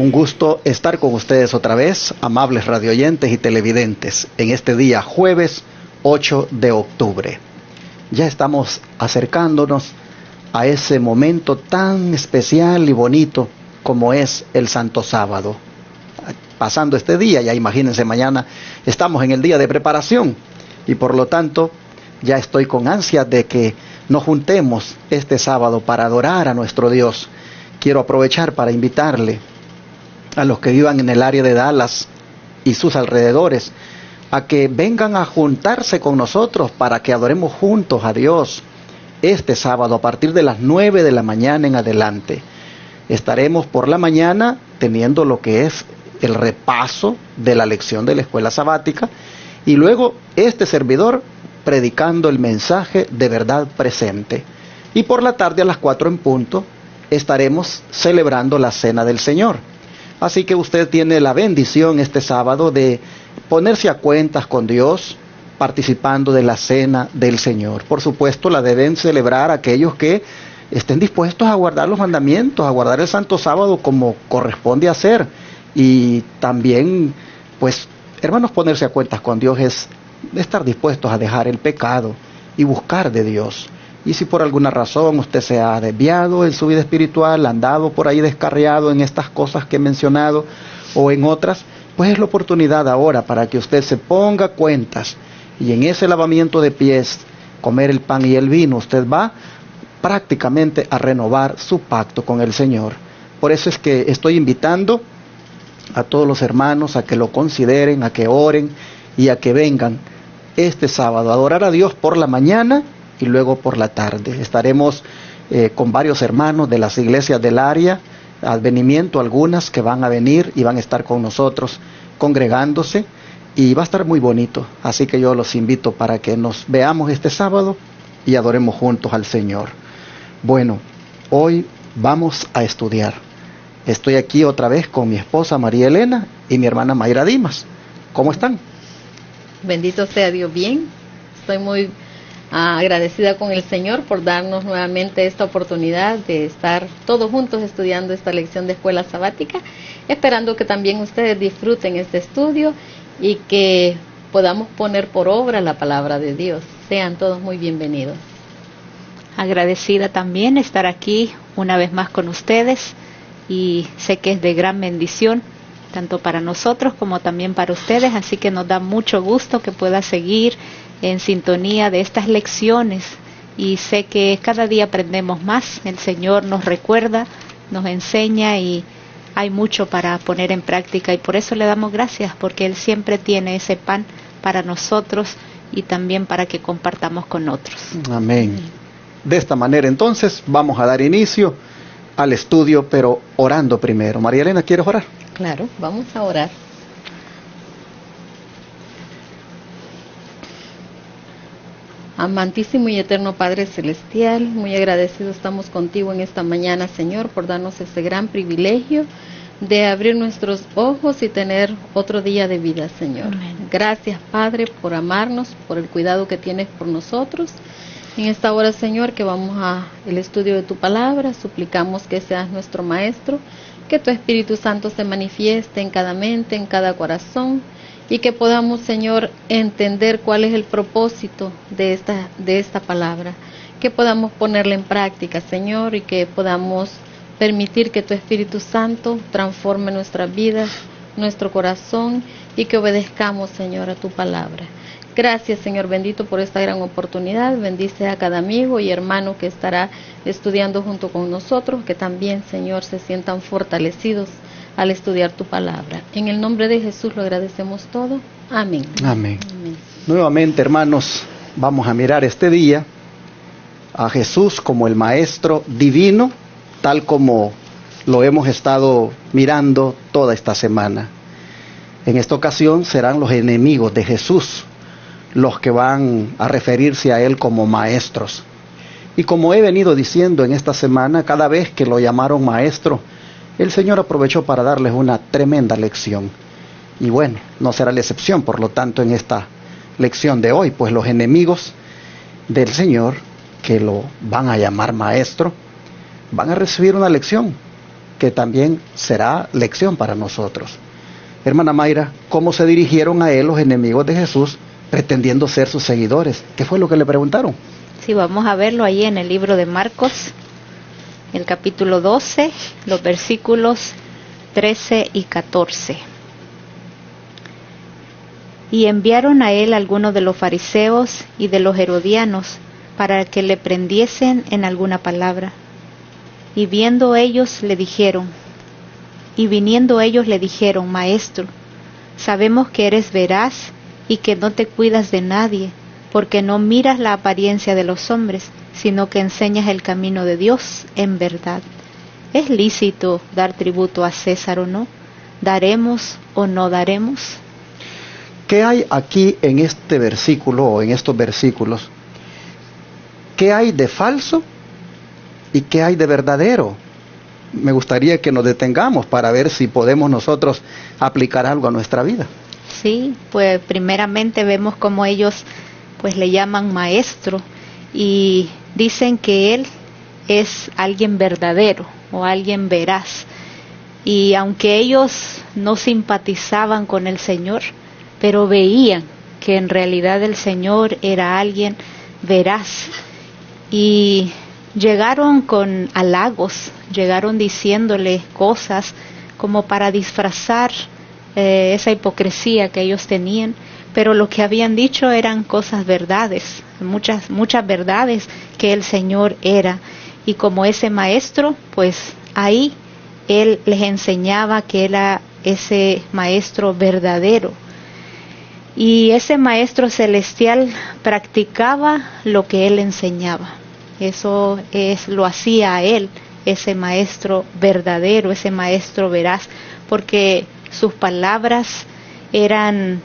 Un gusto estar con ustedes otra vez, amables radioyentes y televidentes, en este día jueves 8 de octubre. Ya estamos acercándonos a ese momento tan especial y bonito como es el Santo Sábado. Pasando este día, ya imagínense, mañana estamos en el día de preparación y por lo tanto ya estoy con ansia de que nos juntemos este sábado para adorar a nuestro Dios. Quiero aprovechar para invitarle a los que vivan en el área de Dallas y sus alrededores a que vengan a juntarse con nosotros para que adoremos juntos a Dios este sábado a partir de las 9 de la mañana en adelante. Estaremos por la mañana teniendo lo que es el repaso de la lección de la escuela sabática y luego este servidor predicando el mensaje de verdad presente. Y por la tarde a las 4 en punto estaremos celebrando la Cena del Señor. Así que usted tiene la bendición este sábado de ponerse a cuentas con Dios participando de la Cena del Señor. Por supuesto, la deben celebrar aquellos que estén dispuestos a guardar los mandamientos, a guardar el Santo Sábado como corresponde hacer. Y también, pues, hermanos, ponerse a cuentas con Dios es estar dispuestos a dejar el pecado y buscar de Dios. Y si por alguna razón usted se ha desviado en su vida espiritual, andado por ahí descarriado en estas cosas que he mencionado o en otras, pues es la oportunidad ahora para que usted se ponga cuentas y en ese lavamiento de pies, comer el pan y el vino, usted va prácticamente a renovar su pacto con el Señor. Por eso es que estoy invitando a todos los hermanos a que lo consideren, a que oren y a que vengan este sábado a adorar a Dios por la mañana y luego por la tarde. Estaremos con varios hermanos de las iglesias del área, advenimiento algunas que van a venir y van a estar con nosotros congregándose y va a estar muy bonito. Así que yo los invito para que nos veamos este sábado y adoremos juntos al Señor. Bueno, hoy vamos a estudiar. Estoy aquí otra vez con mi esposa María Elena y mi hermana Mayra Dimas. ¿Cómo están? Bendito sea Dios, bien. Estoy muy agradecida con el Señor por darnos nuevamente esta oportunidad de estar todos juntos estudiando esta lección de escuela sabática, esperando que también ustedes disfruten este estudio y que podamos poner por obra la palabra de Dios. Sean todos muy bienvenidos. Agradecida también estar aquí una vez más con ustedes y sé que es de gran bendición tanto para nosotros como también para ustedes, así que nos da mucho gusto que pueda seguir en sintonía de estas lecciones y sé que cada día aprendemos más. El Señor nos recuerda, nos enseña y hay mucho para poner en práctica y por eso le damos gracias porque Él siempre tiene ese pan para nosotros y también para que compartamos con otros. Amén. De esta manera entonces vamos a dar inicio al estudio, pero orando primero. María Elena, ¿quieres orar? Claro, vamos a orar. Amantísimo y eterno Padre Celestial, muy agradecidos estamos contigo en esta mañana, Señor, por darnos este gran privilegio de abrir nuestros ojos y tener otro día de vida, Señor. Amén. Gracias, Padre, por amarnos, por el cuidado que tienes por nosotros. En esta hora, Señor, que vamos a el estudio de tu palabra, suplicamos que seas nuestro Maestro, que tu Espíritu Santo se manifieste en cada mente, en cada corazón, y que podamos, Señor, entender cuál es el propósito de esta palabra, que podamos ponerla en práctica, Señor, y que podamos permitir que tu Espíritu Santo transforme nuestras vidas, nuestro corazón, y que obedezcamos, Señor, a tu palabra. Gracias, Señor bendito, por esta gran oportunidad. Bendice a cada amigo y hermano que estará estudiando junto con nosotros, que también, Señor, se sientan fortalecidos al estudiar tu palabra. En el nombre de Jesús lo agradecemos todo. Amén. Amén. Amén. Nuevamente, hermanos, vamos a mirar este día a Jesús como el Maestro Divino, tal como lo hemos estado mirando toda esta semana. En esta ocasión serán los enemigos de Jesús los que van a referirse a Él como maestros. Y como he venido diciendo en esta semana, cada vez que lo llamaron maestro, el Señor aprovechó para darles una tremenda lección. Y bueno, no será la excepción, por lo tanto, en esta lección de hoy, pues los enemigos del Señor, que lo van a llamar maestro, van a recibir una lección. que también será lección para nosotros. Hermana Mayra, ¿cómo se dirigieron a él los enemigos de Jesús pretendiendo ser sus seguidores? ¿Qué fue lo que le preguntaron? Sí, vamos a verlo ahí en el libro de Marcos, el capítulo 12, los versículos 13 y 14. Y enviaron a él algunos de los fariseos y de los herodianos para que le prendiesen en alguna palabra. Y viniendo ellos le dijeron, Maestro, sabemos que eres veraz y que no te cuidas de nadie, porque no miras la apariencia de los hombres, sino que enseñas el camino de Dios en verdad. ¿Es lícito dar tributo a César o no? ¿Daremos o no daremos? ¿Qué hay aquí en este versículo o en estos versículos? ¿Qué hay de falso y qué hay de verdadero? Me gustaría que nos detengamos para ver si podemos nosotros aplicar algo a nuestra vida. Sí, pues primeramente vemos cómo ellos pues le llaman maestro y dicen que él es alguien verdadero o alguien veraz. Y aunque ellos no simpatizaban con el Señor, pero veían que en realidad el Señor era alguien veraz. Y llegaron con halagos, llegaron diciéndole cosas como para disfrazar esa hipocresía que ellos tenían, pero lo que habían dicho eran cosas verdades, muchas verdades que el Señor era. Y como ese maestro, pues ahí Él les enseñaba que era ese maestro verdadero. Y ese maestro celestial practicaba lo que Él enseñaba. Eso lo hacía a Él, ese maestro verdadero, ese maestro veraz, porque sus palabras eran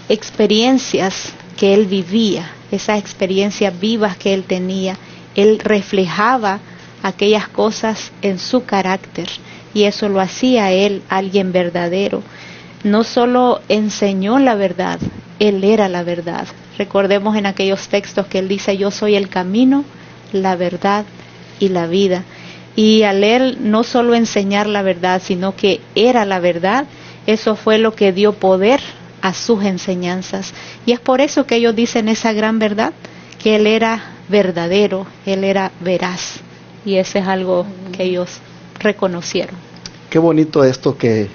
experiencias que Él vivía, esas experiencias vivas que Él tenía. Él reflejaba aquellas cosas en su carácter y eso lo hacía a Él alguien verdadero. No solo enseñó la verdad, Él era la verdad. Recordemos en aquellos textos que Él dice, yo soy el camino, la verdad y la vida. Y al Él no solo enseñar la verdad, sino que era la verdad, eso fue lo que dio poder a sus enseñanzas. Y es por eso que ellos dicen esa gran verdad, que Él era verdadero, Él era veraz. Y eso es algo que ellos reconocieron. Qué bonito esto que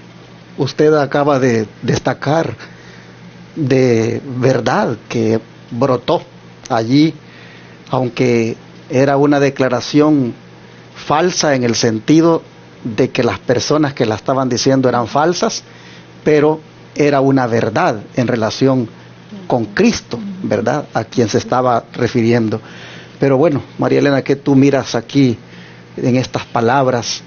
usted acaba de destacar, de verdad que brotó allí, aunque era una declaración falsa en el sentido de que las personas que la estaban diciendo eran falsas, pero era una verdad en relación con Cristo, ¿verdad? A quien se estaba refiriendo. Pero bueno, María Elena, ¿qué tú miras aquí en estas palabras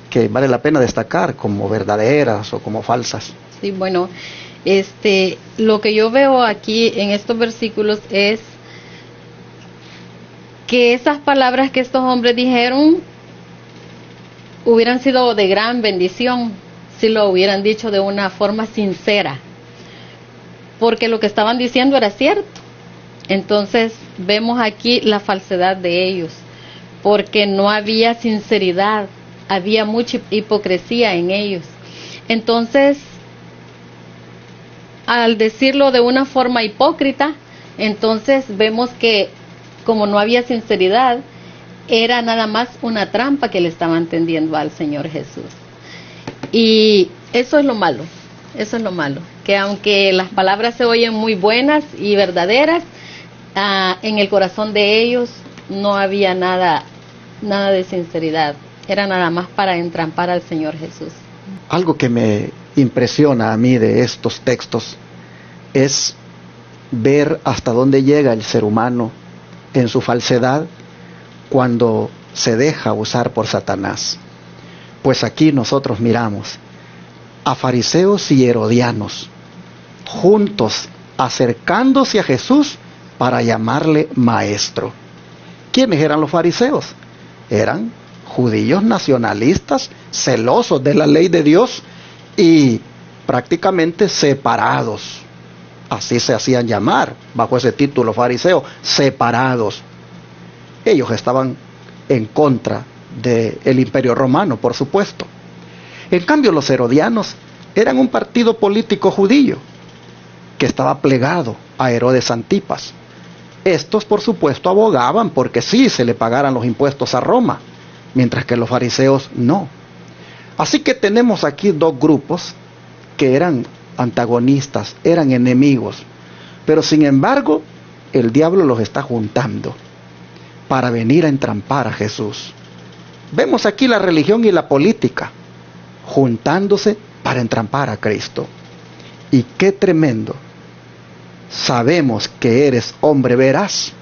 que vale la pena destacar como verdaderas o como falsas? Sí, bueno, lo que yo veo aquí en estos versículos es que esas palabras que estos hombres dijeron hubieran sido de gran bendición si lo hubieran dicho de una forma sincera, porque lo que estaban diciendo era cierto. Entonces vemos aquí la falsedad de ellos, porque no había sinceridad, había mucha hipocresía en ellos. Entonces, al decirlo de una forma hipócrita, entonces vemos que como no había sinceridad, era nada más una trampa que le estaban tendiendo al Señor Jesús. Y eso es lo malo, que aunque las palabras se oyen muy buenas y verdaderas, en el corazón de ellos no había nada de sinceridad, era nada más para entrampar al Señor Jesús. Algo que me impresiona a mí de estos textos es ver hasta dónde llega el ser humano en su falsedad cuando se deja usar por Satanás. Pues aquí nosotros miramos a fariseos y herodianos juntos acercándose a Jesús para llamarle maestro. ¿Quiénes eran los fariseos? Eran judíos nacionalistas, celosos de la ley de Dios y prácticamente separados. Así se hacían llamar, bajo ese título fariseo, separados. Ellos estaban en contra del Imperio Romano, por supuesto. En cambio, los herodianos eran un partido político judío que estaba plegado a Herodes Antipas. Estos, por supuesto, abogaban porque sí se le pagaran los impuestos a Roma, mientras que los fariseos no. Así que tenemos aquí dos grupos que eran antagonistas, eran enemigos, pero sin embargo el diablo los está juntando para venir a entrampar a Jesús. Vemos aquí la religión y la política juntándose para entrampar a Cristo. Y qué tremendo. Sabemos que eres hombre veraz.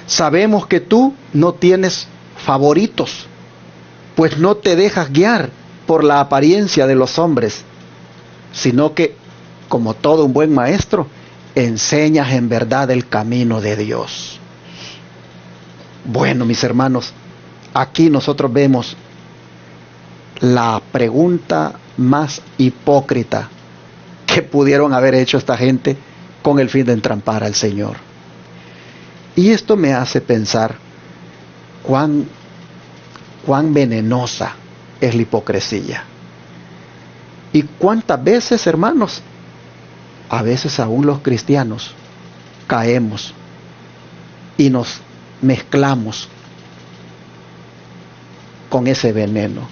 Sabemos que tú no tienes favoritos, pues no te dejas guiar por la apariencia de los hombres, sino que, como todo un buen maestro, enseñas en verdad el camino de Dios. Bueno, mis hermanos, aquí nosotros vemos la pregunta más hipócrita que pudieron haber hecho esta gente con el fin de entrampar al Señor. Y esto me hace pensar cuán venenosa es la hipocresía. Y cuántas veces, hermanos, a veces aún los cristianos caemos y nos mezclamos con ese veneno.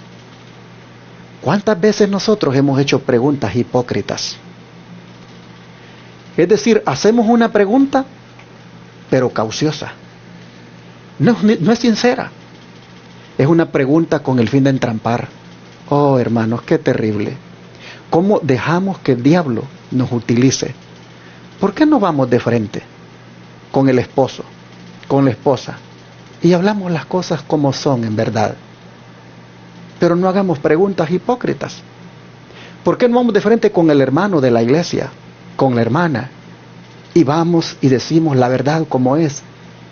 ¿Cuántas veces nosotros hemos hecho preguntas hipócritas? Es decir, hacemos una pregunta, pero cauciosa. No es sincera. Es una pregunta con el fin de entrampar. Oh, hermanos, qué terrible. ¿Cómo dejamos que el diablo nos utilice? ¿Por qué no vamos de frente con el esposo, con la esposa, y hablamos las cosas como son en verdad? Pero no hagamos preguntas hipócritas. ¿Por qué no vamos de frente con el hermano de la iglesia, con la hermana, y vamos y decimos la verdad como es,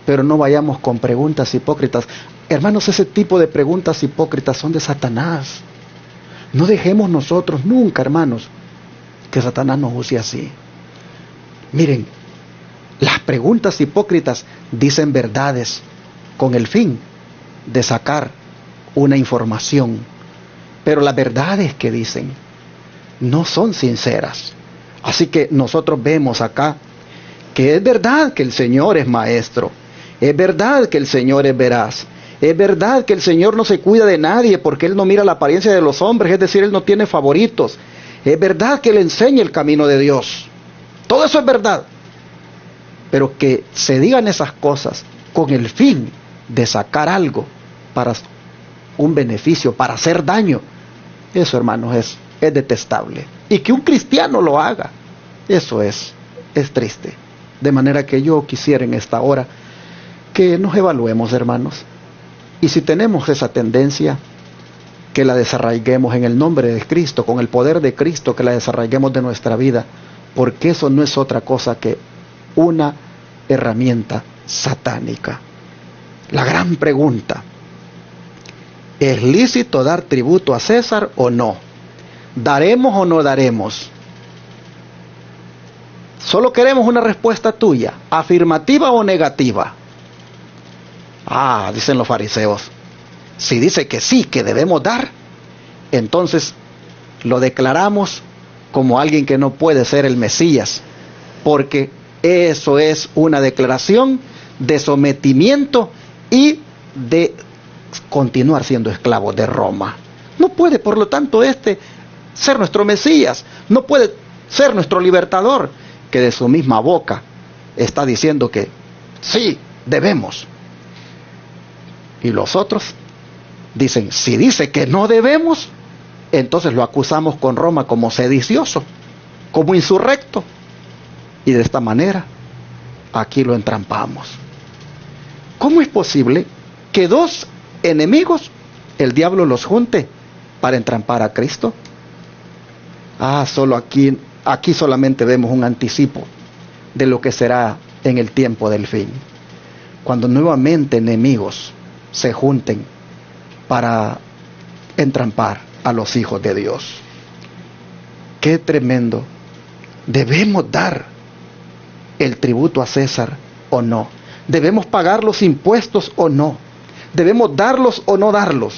pero no vayamos con preguntas hipócritas? Hermanos, ese tipo de preguntas hipócritas son de Satanás. No dejemos nosotros nunca, hermanos, que Satanás nos use así. Miren, las preguntas hipócritas dicen verdades con el fin de sacar una información, pero las verdades que dicen no son sinceras. Así que nosotros vemos acá que es verdad que el Señor es maestro, es verdad que el Señor es veraz, es verdad que el Señor no se cuida de nadie porque Él no mira la apariencia de los hombres, es decir, Él no tiene favoritos. Es verdad que Él enseña el camino de Dios. Todo eso es verdad. Pero que se digan esas cosas con el fin de sacar algo para un beneficio, para hacer daño, eso, hermanos, es detestable. Y que un cristiano lo haga, eso es triste. De manera que yo quisiera en esta hora que nos evaluemos, hermanos. Y si tenemos esa tendencia, que la desarraiguemos en el nombre de Cristo, con el poder de Cristo, que la desarraiguemos de nuestra vida, porque eso no es otra cosa que una herramienta satánica. La gran pregunta: ¿es lícito dar tributo a César o no? ¿Daremos o no daremos? Solo queremos una respuesta tuya, afirmativa o negativa. Dicen los fariseos, si dice que sí, que debemos dar, entonces lo declaramos como alguien que no puede ser el Mesías, porque eso es una declaración de sometimiento y de continuar siendo esclavos de Roma. No puede, por lo tanto, ser nuestro Mesías, no puede ser nuestro libertador, que de su misma boca está diciendo que sí, debemos. Y los otros dicen, si dice que no debemos, entonces lo acusamos con Roma como sedicioso, como insurrecto. Y de esta manera, aquí lo entrampamos. ¿Cómo es posible que dos enemigos, el diablo los junte para entrampar a Cristo? Solo aquí solamente vemos un anticipo de lo que será en el tiempo del fin, cuando nuevamente enemigos se junten para entrampar a los hijos de Dios. ¡Qué tremendo! ¿Debemos dar el tributo a César o no? ¿Debemos pagar los impuestos o no? ¿Debemos darlos o no darlos?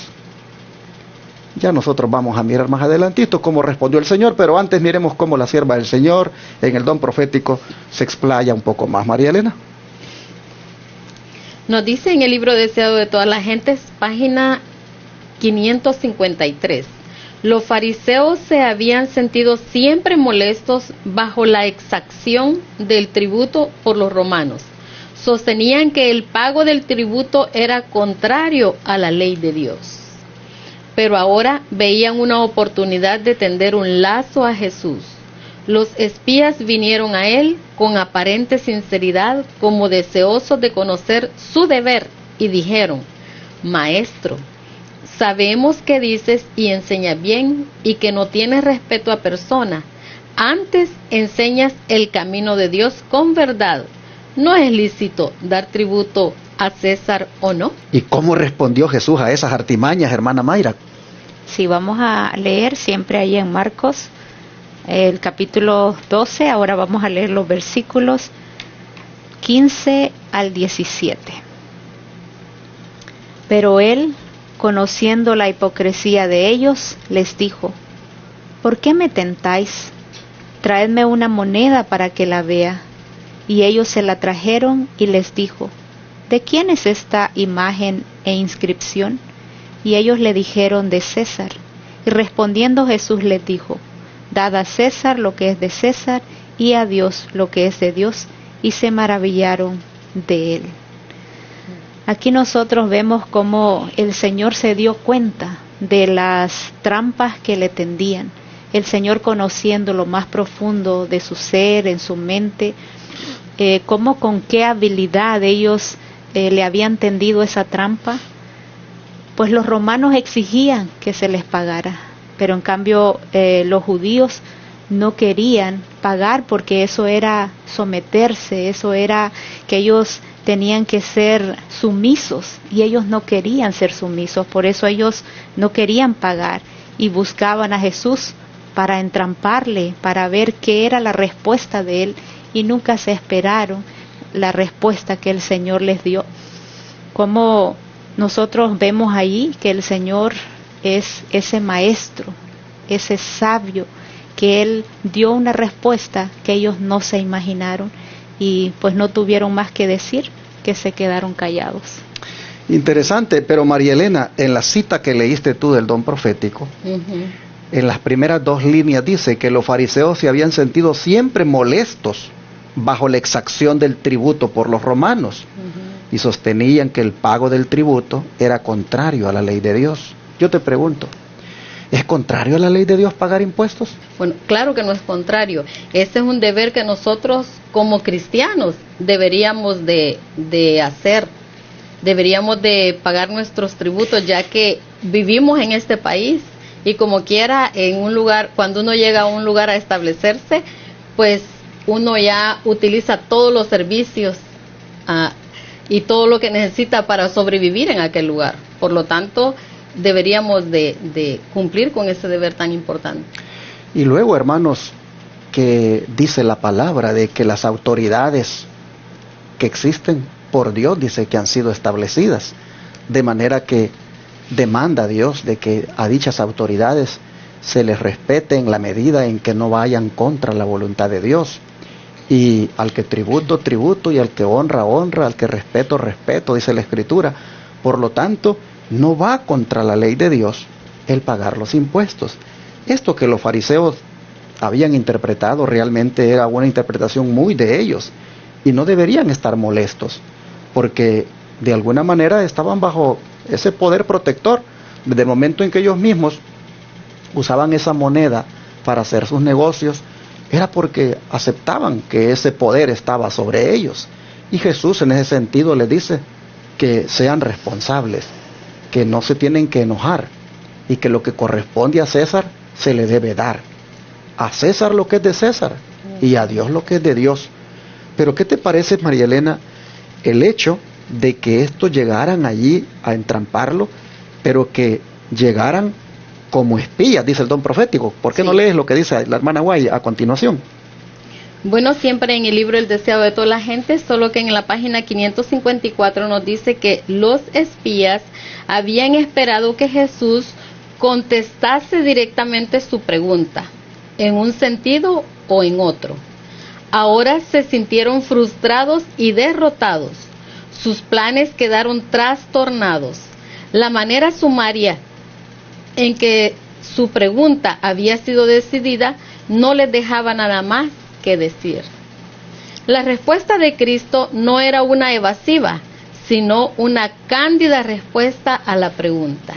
Ya nosotros vamos a mirar más adelantito cómo respondió el Señor, pero antes miremos cómo la sierva del Señor en el don profético se explaya un poco más. María Elena. Nos dice en el libro Deseado de todas las gentes, página 553. Los fariseos se habían sentido siempre molestos bajo la exacción del tributo por los romanos. Sostenían que el pago del tributo era contrario a la ley de Dios. Pero ahora veían una oportunidad de tender un lazo a Jesús. Los espías vinieron a él con aparente sinceridad, como deseosos de conocer su deber, y dijeron: Maestro, sabemos que dices y enseñas bien, y que no tienes respeto a persona. Antes enseñas el camino de Dios con verdad. ¿No es lícito dar tributo a César o no? ¿Y cómo respondió Jesús a esas artimañas, hermana Mayra? Sí, vamos a leer siempre ahí en Marcos, el capítulo 12, ahora vamos a leer los versículos 15 al 17. Pero él, conociendo la hipocresía de ellos, les dijo: ¿Por qué me tentáis? Traedme una moneda para que la vea. Y ellos se la trajeron y les dijo: ¿De quién es esta imagen e inscripción? Y ellos le dijeron: de César. Y respondiendo Jesús les dijo: Dad a César lo que es de César, y a Dios lo que es de Dios. Y se maravillaron de él. Aquí nosotros vemos cómo el Señor se dio cuenta de las trampas que le tendían. El Señor, conociendo lo más profundo de su ser, en su mente, cómo con qué habilidad ellos le habían tendido esa trampa. Pues los romanos exigían que se les pagara, pero en cambio los judíos no querían pagar, porque eso era someterse, eso era que ellos tenían que ser sumisos, y ellos no querían ser sumisos, por eso ellos no querían pagar y buscaban a Jesús para entramparle, para ver qué era la respuesta de él, y nunca se esperaron la respuesta que el Señor les dio. Como nosotros vemos ahí que el Señor es ese maestro, ese sabio, que Él dio una respuesta que ellos no se imaginaron, y pues no tuvieron más que decir, que se quedaron callados. Interesante, pero María Elena, en la cita que leíste tú del don profético, en las primeras dos líneas dice que los fariseos se habían sentido siempre molestos bajo la exacción del tributo por los romanos, y sostenían que el pago del tributo era contrario a la ley de Dios. Yo te pregunto, ¿es contrario a la ley de Dios pagar impuestos? Bueno, claro que no es contrario. Ese es un deber que nosotros como cristianos deberíamos de hacer. Deberíamos de pagar nuestros tributos, ya que vivimos en este país, y como quiera, en un lugar, cuando uno llega a un lugar a establecerse, pues uno ya utiliza todos los servicios y todo lo que necesita para sobrevivir en aquel lugar. Por lo tanto, deberíamos de cumplir con ese deber tan importante. Y luego, hermanos, que dice la palabra de que las autoridades que existen por Dios, dice que han sido establecidas, de manera que demanda a Dios de que a dichas autoridades se les respete en la medida en que no vayan contra la voluntad de Dios. Y al que tributo, tributo, y al que honra, honra, al que respeto, respeto, dice la Escritura. Por lo tanto, no va contra la ley de Dios el pagar los impuestos. Esto que los fariseos habían interpretado realmente era una interpretación muy de ellos, y no deberían estar molestos, porque de alguna manera estaban bajo ese poder protector. Desde el momento en que ellos mismos usaban esa moneda para hacer sus negocios, era porque aceptaban que ese poder estaba sobre ellos. Y Jesús en ese sentido les dice que sean responsables, que no se tienen que enojar, y que lo que corresponde a César se le debe dar. A César lo que es de César, y a Dios lo que es de Dios. Pero ¿qué te parece, María Elena, el hecho de que estos llegaran allí a entramparlo, pero que llegaran como espías, dice el don profético? ¿Por qué no lees lo que dice la hermana Guay a continuación? Bueno, siempre en el libro El Deseado de toda la gente, solo que en la página 554 nos dice que los espías habían esperado que Jesús contestase directamente su pregunta, en un sentido o en otro. Ahora se sintieron frustrados y derrotados. Sus planes quedaron trastornados. La manera sumaria en que su pregunta había sido decidida no les dejaba nada más que decir. La respuesta de Cristo no era una evasiva, sino una cándida respuesta a la pregunta.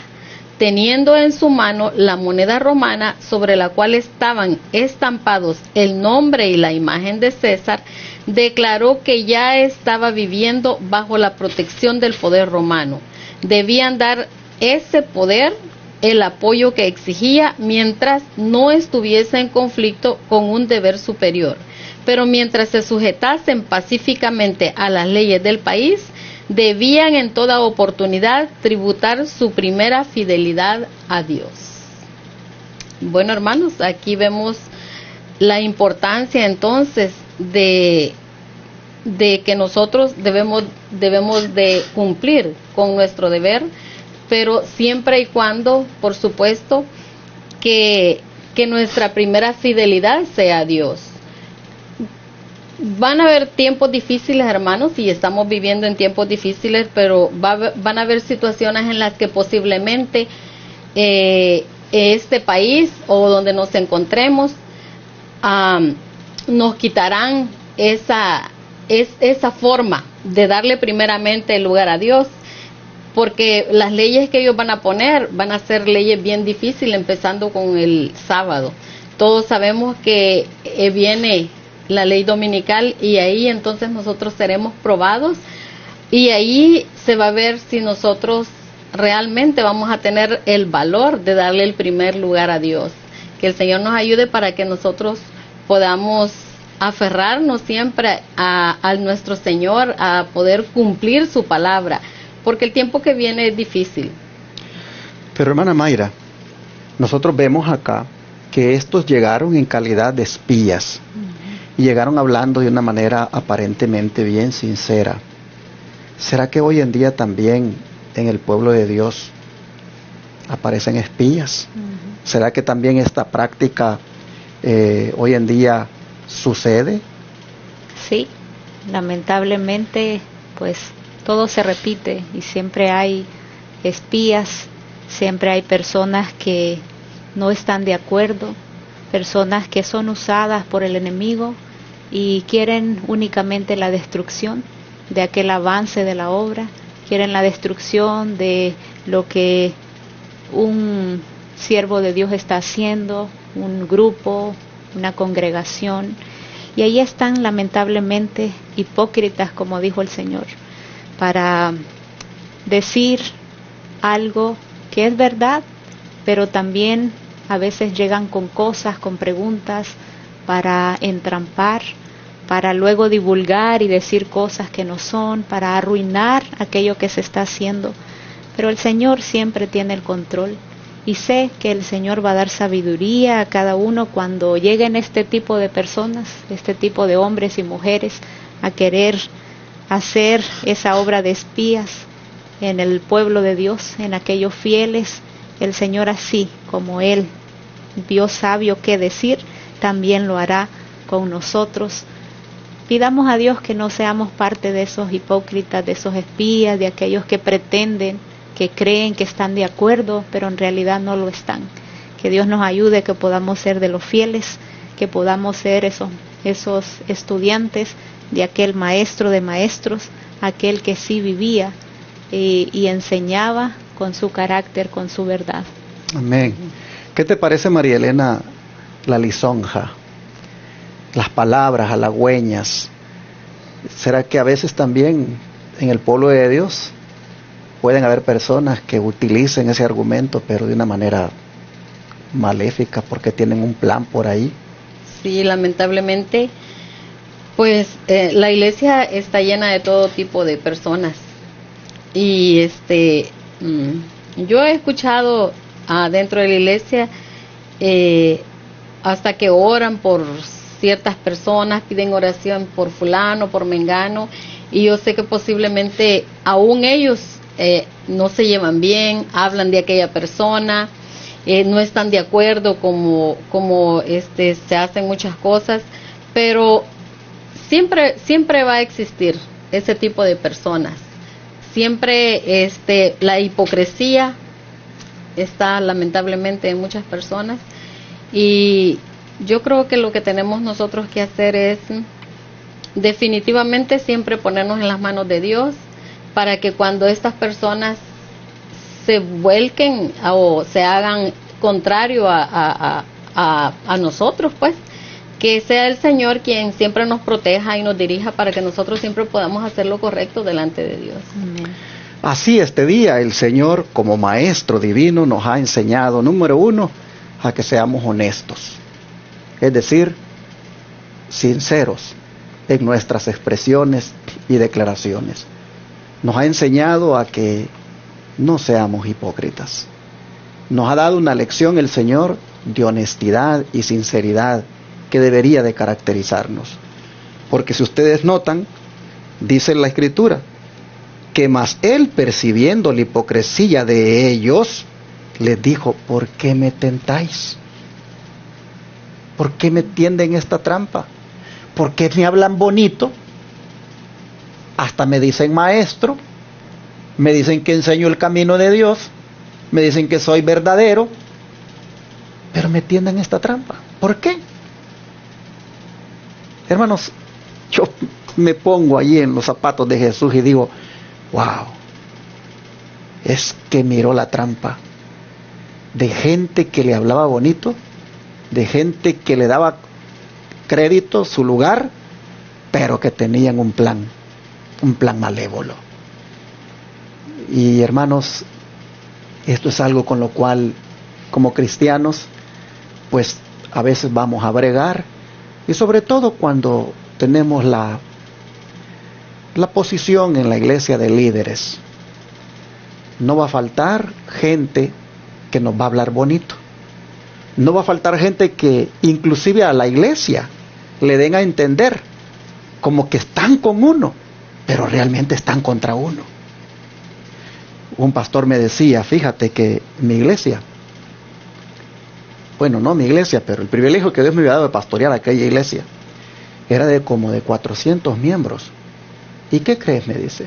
Teniendo en su mano la moneda romana sobre la cual estaban estampados el nombre y la imagen de César, declaró que ya estaba viviendo bajo la protección del poder romano. Debían dar ese poder el apoyo que exigía mientras no estuviese en conflicto con un deber superior. Pero mientras se sujetasen pacíficamente a las leyes del país, debían en toda oportunidad tributar su primera fidelidad a Dios. Bueno, hermanos, aquí vemos la importancia entonces de que nosotros debemos de cumplir con nuestro deber, pero siempre y cuando, por supuesto, que nuestra primera fidelidad sea a Dios. Van a haber tiempos difíciles, hermanos, y estamos viviendo en tiempos difíciles, pero van a haber situaciones en las que posiblemente este país o donde nos encontremos nos quitarán esa forma de darle primeramente el lugar a Dios, porque las leyes que ellos van a poner van a ser leyes bien difíciles, empezando con el sábado. Todos sabemos que viene la ley dominical y ahí entonces nosotros seremos probados y ahí se va a ver si nosotros realmente vamos a tener el valor de darle el primer lugar a Dios. Que el Señor nos ayude para que nosotros podamos aferrarnos siempre a nuestro Señor, a poder cumplir su palabra, porque el tiempo que viene es difícil. Pero hermana Mayra, nosotros vemos acá que estos llegaron en calidad de espías y llegaron hablando de una manera aparentemente bien sincera. ¿Será que hoy en día también en el pueblo de Dios aparecen espías? ¿Será que también esta práctica hoy en día sucede? Sí, lamentablemente pues todo se repite y siempre hay espías, siempre hay personas que no están de acuerdo, personas que son usadas por el enemigo y quieren únicamente la destrucción de aquel avance de la obra, quieren la destrucción de lo que un siervo de Dios está haciendo, un grupo, una congregación, y ahí están lamentablemente hipócritas, como dijo el Señor, para decir algo que es verdad, pero también a veces llegan con cosas, con preguntas para entrampar, para luego divulgar y decir cosas que no son, para arruinar aquello que se está haciendo. Pero el Señor siempre tiene el control y sé que el Señor va a dar sabiduría a cada uno cuando lleguen este tipo de personas, este tipo de hombres y mujeres a querer hacer esa obra de espías en el pueblo de Dios, en aquellos fieles. El Señor, así como Él vio sabio qué decir, también lo hará con nosotros. Pidamos a Dios que no seamos parte de esos hipócritas, de esos espías, de aquellos que pretenden, que creen que están de acuerdo, pero en realidad no lo están. Que Dios nos ayude, que podamos ser de los fieles, que podamos ser esos estudiantes de aquel maestro de maestros, aquel que sí vivía y enseñaba con su carácter, con su verdad. Amén. ¿Qué te parece, María Elena, la lisonja? Las palabras halagüeñas. ¿Será que a veces también en el pueblo de Dios pueden haber personas que utilicen ese argumento, pero de una manera maléfica, porque tienen un plan por ahí? Sí, lamentablemente, pues la iglesia está llena de todo tipo de personas. Y yo he escuchado dentro de la iglesia hasta que oran por ciertas personas, piden oración por fulano, por mengano, y yo sé que posiblemente aún ellos no se llevan bien, hablan de aquella persona, no están de acuerdo como se hacen muchas cosas, pero siempre va a existir ese tipo de personas. Siempre la hipocresía está lamentablemente en muchas personas, y yo creo que lo que tenemos nosotros que hacer es definitivamente siempre ponernos en las manos de Dios, para que cuando estas personas se vuelquen o se hagan contrario a nosotros, pues que sea el Señor quien siempre nos proteja y nos dirija, para que nosotros siempre podamos hacer lo correcto delante de Dios. Amén. Así este día el Señor, como Maestro Divino, nos ha enseñado, número uno, a que seamos honestos, es decir, sinceros en nuestras expresiones y declaraciones. Nos ha enseñado a que no seamos hipócritas. Nos ha dado una lección el Señor de honestidad y sinceridad que debería de caracterizarnos. Porque si ustedes notan, dice la Escritura, que más Él, percibiendo la hipocresía de ellos, les dijo: ¿por qué me tentáis? ¿Por qué me tienden esta trampa? ¿Por qué me hablan bonito? Hasta me dicen maestro, me dicen que enseño el camino de Dios, me dicen que soy verdadero, pero me tienden esta trampa. ¿Por qué? Hermanos, yo me pongo allí en los zapatos de Jesús y digo: wow, es que miró la trampa de gente que le hablaba bonito, de gente que le daba crédito, su lugar, pero que tenían un plan malévolo. Y hermanos, esto es algo con lo cual, como cristianos, pues a veces vamos a bregar, y sobre todo cuando tenemos la posición en la iglesia de líderes. No va a faltar gente que nos va a hablar bonito. No va a faltar gente que inclusive a la iglesia le den a entender como que están con uno, pero realmente están contra uno. Un pastor me decía: fíjate que mi iglesia, bueno, no mi iglesia, pero el privilegio que Dios me había dado de pastorear aquella iglesia era de como de 400 miembros. ¿Y qué crees? Me dice.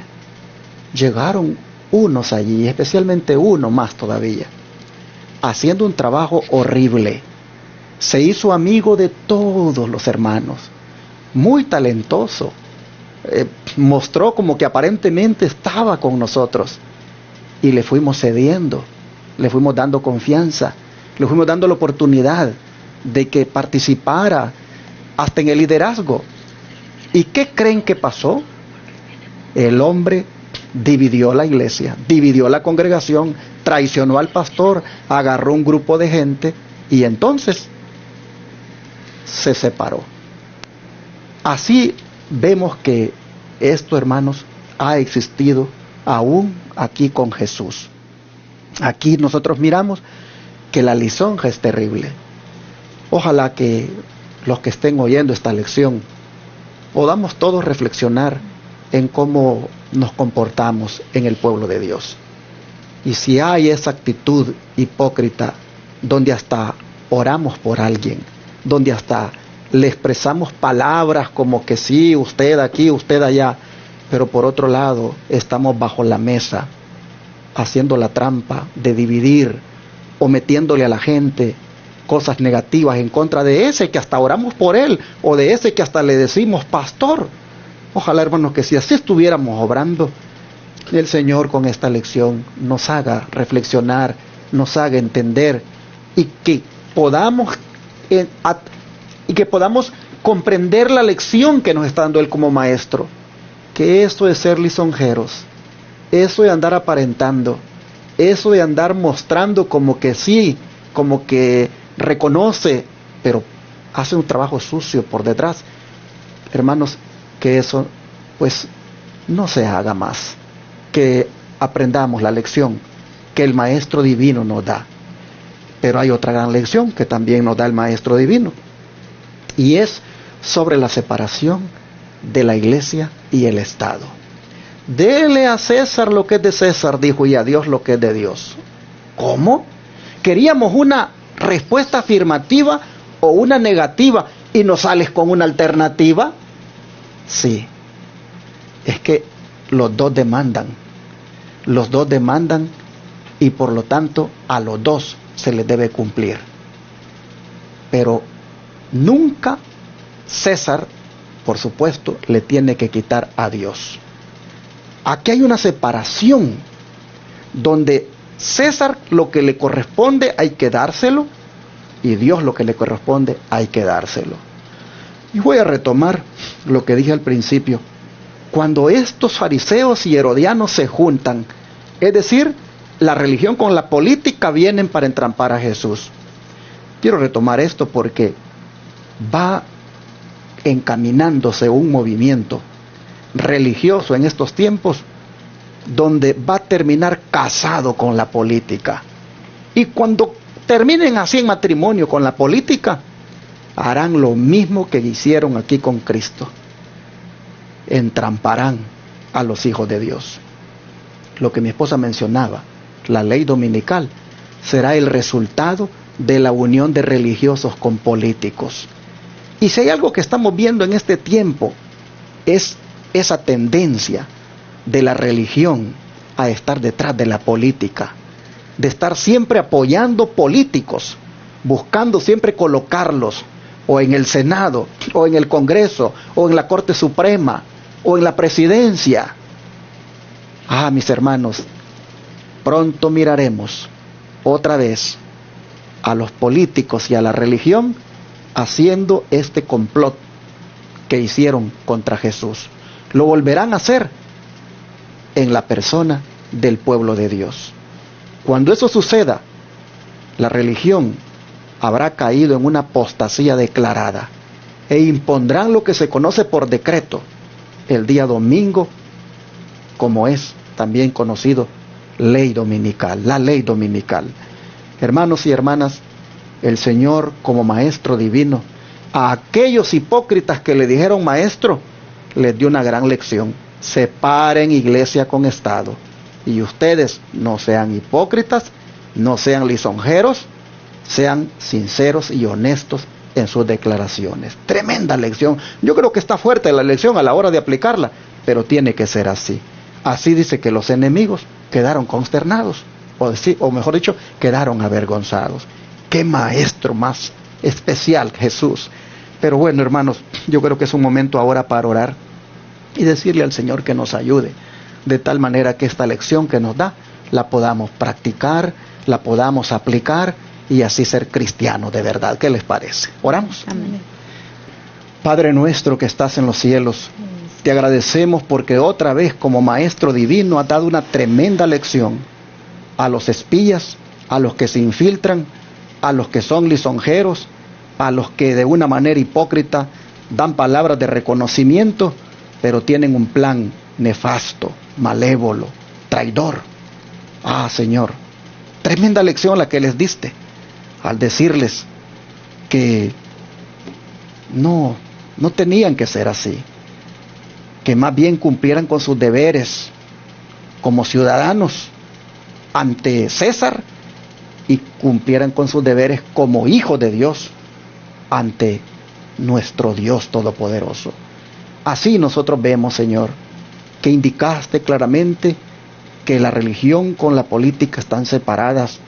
Llegaron unos allí, especialmente uno más todavía, haciendo un trabajo horrible. Se hizo amigo de todos los hermanos, muy talentoso. Mostró como que aparentemente estaba con nosotros, y le fuimos cediendo, le fuimos dando confianza, le fuimos dando la oportunidad de que participara hasta en el liderazgo. ¿Y qué creen que pasó? El hombre dividió la iglesia, dividió la congregación, traicionó al pastor, agarró un grupo de gente y entonces se separó. Así vemos que esto, hermanos, ha existido aún aquí con Jesús. Aquí nosotros miramos que la lisonja es terrible. Ojalá que los que estén oyendo esta lección podamos todos reflexionar en cómo nos comportamos en el pueblo de Dios. Y si hay esa actitud hipócrita donde hasta oramos por alguien, donde hasta le expresamos palabras como que sí, usted aquí, usted allá, pero por otro lado estamos bajo la mesa haciendo la trampa de dividir o metiéndole a la gente cosas negativas en contra de ese que hasta oramos por él, o de ese que hasta le decimos pastor. Ojalá, hermanos, que si así estuviéramos obrando, el Señor con esta lección nos haga reflexionar, nos haga entender, y que podamos comprender la lección que nos está dando Él como maestro, que eso de ser lisonjeros, eso de andar aparentando, eso de andar mostrando como que sí, como que reconoce, pero hace un trabajo sucio por detrás, hermanos, que eso pues no se haga más, que aprendamos la lección que el Maestro Divino nos da. Pero hay otra gran lección que también nos da el Maestro Divino, y es sobre la separación de la iglesia y el Estado. Dele a César lo que es de César, dijo, y a Dios lo que es de Dios. ¿Cómo? Queríamos una respuesta afirmativa o una negativa y nos sales con una alternativa. Sí, es que los dos demandan y por lo tanto a los dos se les debe cumplir. Pero nunca César, por supuesto, le tiene que quitar a Dios. Aquí hay una separación donde César lo que le corresponde hay que dárselo y Dios lo que le corresponde hay que dárselo. Y voy a retomar lo que dije al principio. Cuando estos fariseos y herodianos se juntan, es decir, la religión con la política vienen para entrampar a Jesús. Quiero retomar esto porque va encaminándose un movimiento religioso en estos tiempos donde va a terminar casado con la política. Y cuando terminen así en matrimonio con la política, harán lo mismo que hicieron aquí con Cristo. Entramparán a los hijos de Dios. Lo que mi esposa mencionaba, la ley dominical, será el resultado de la unión de religiosos con políticos. Y si hay algo que estamos viendo en este tiempo, es esa tendencia de la religión a estar detrás de la política, de estar siempre apoyando políticos, buscando siempre colocarlos o en el Senado, o en el Congreso, o en la Corte Suprema, o en la presidencia. Ah, mis hermanos, pronto miraremos otra vez a los políticos y a la religión haciendo este complot que hicieron contra Jesús. Lo volverán a hacer en la persona del pueblo de Dios. Cuando eso suceda, la religión habrá caído en una apostasía declarada e impondrán lo que se conoce por decreto el día domingo, como es también conocido ley dominical, la ley dominical. Hermanos y hermanas, el Señor como Maestro divino, a aquellos hipócritas que le dijeron maestro, les dio una gran lección. Separen iglesia con Estado. Y ustedes no sean hipócritas, no sean lisonjeros, sean sinceros y honestos en sus declaraciones. Tremenda lección. Yo creo que está fuerte la lección a la hora de aplicarla, pero tiene que ser así. Así dice que los enemigos quedaron consternados, o mejor dicho, quedaron avergonzados. ¡Qué maestro más especial, Jesús! Pero bueno, hermanos, yo creo que es un momento ahora para orar y decirle al Señor que nos ayude, de tal manera que esta lección que nos da, la podamos practicar, la podamos aplicar y así ser cristianos de verdad. ¿Qué les parece? ¿Oramos? Amén. Padre nuestro que estás en los cielos, te agradecemos porque otra vez como Maestro Divino has dado una tremenda lección a los espías, a los que se infiltran, a los que son lisonjeros, a los que de una manera hipócrita dan palabras de reconocimiento, pero tienen un plan nefasto, malévolo, traidor. Ah, Señor, tremenda lección la que les diste al decirles que no tenían que ser así, que más bien cumplieran con sus deberes como ciudadanos ante César y cumplieran con sus deberes como hijos de Dios ante nuestro Dios Todopoderoso. Así nosotros vemos, Señor, que indicaste claramente que la religión con la política están separadas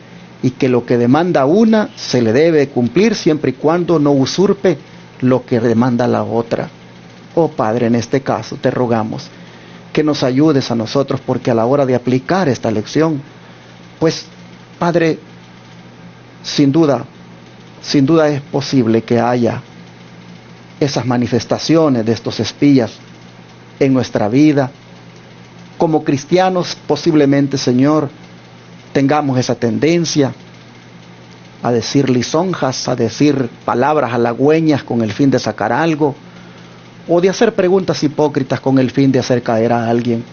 y que lo que demanda una se le debe cumplir siempre y cuando no usurpe lo que demanda la otra. Oh Padre, en este caso te rogamos que nos ayudes a nosotros, porque a la hora de aplicar esta lección, pues Padre, sin duda es posible que haya esas manifestaciones de estos espías en nuestra vida. Como cristianos, posiblemente, Señor, tengamos esa tendencia a decir lisonjas, a decir palabras halagüeñas con el fin de sacar algo, o de hacer preguntas hipócritas con el fin de hacer caer a alguien.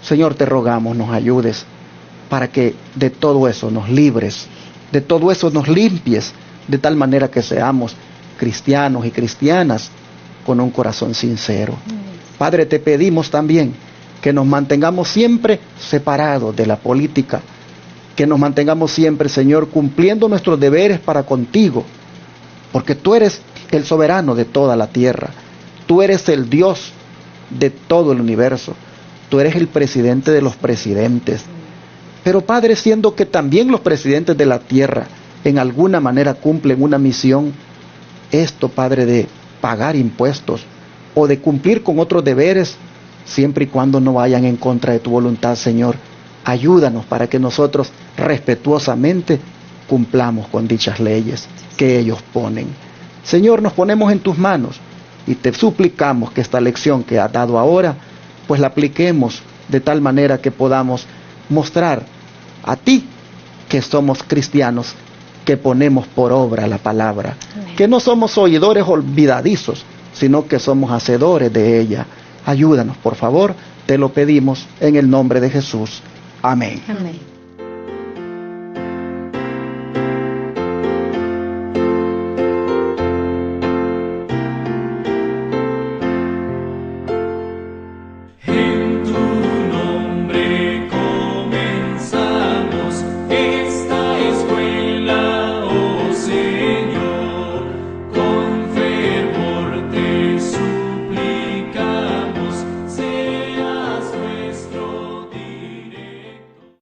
Señor, te rogamos, nos ayudes para que de todo eso nos libres, de todo eso nos limpies, de tal manera que seamos cristianos y cristianas con un corazón sincero. Padre, te pedimos también que nos mantengamos siempre separados de la política, que nos mantengamos siempre, Señor, cumpliendo nuestros deberes para contigo, porque tú eres el soberano de toda la tierra, tú eres el Dios de todo el universo, tú eres el presidente de los presidentes. Pero Padre, siendo que también los presidentes de la tierra en alguna manera cumplen una misión, esto, Padre, de pagar impuestos o de cumplir con otros deberes, siempre y cuando no vayan en contra de tu voluntad, Señor, ayúdanos para que nosotros respetuosamente cumplamos con dichas leyes que ellos ponen. Señor, nos ponemos en tus manos y te suplicamos que esta lección que has dado ahora, pues la apliquemos de tal manera que podamos mostrar a ti que somos cristianos, que ponemos por obra la palabra, que no somos oidores olvidadizos, sino que somos hacedores de ella. Ayúdanos, por favor, te lo pedimos en el nombre de Jesús. Amén. Amén.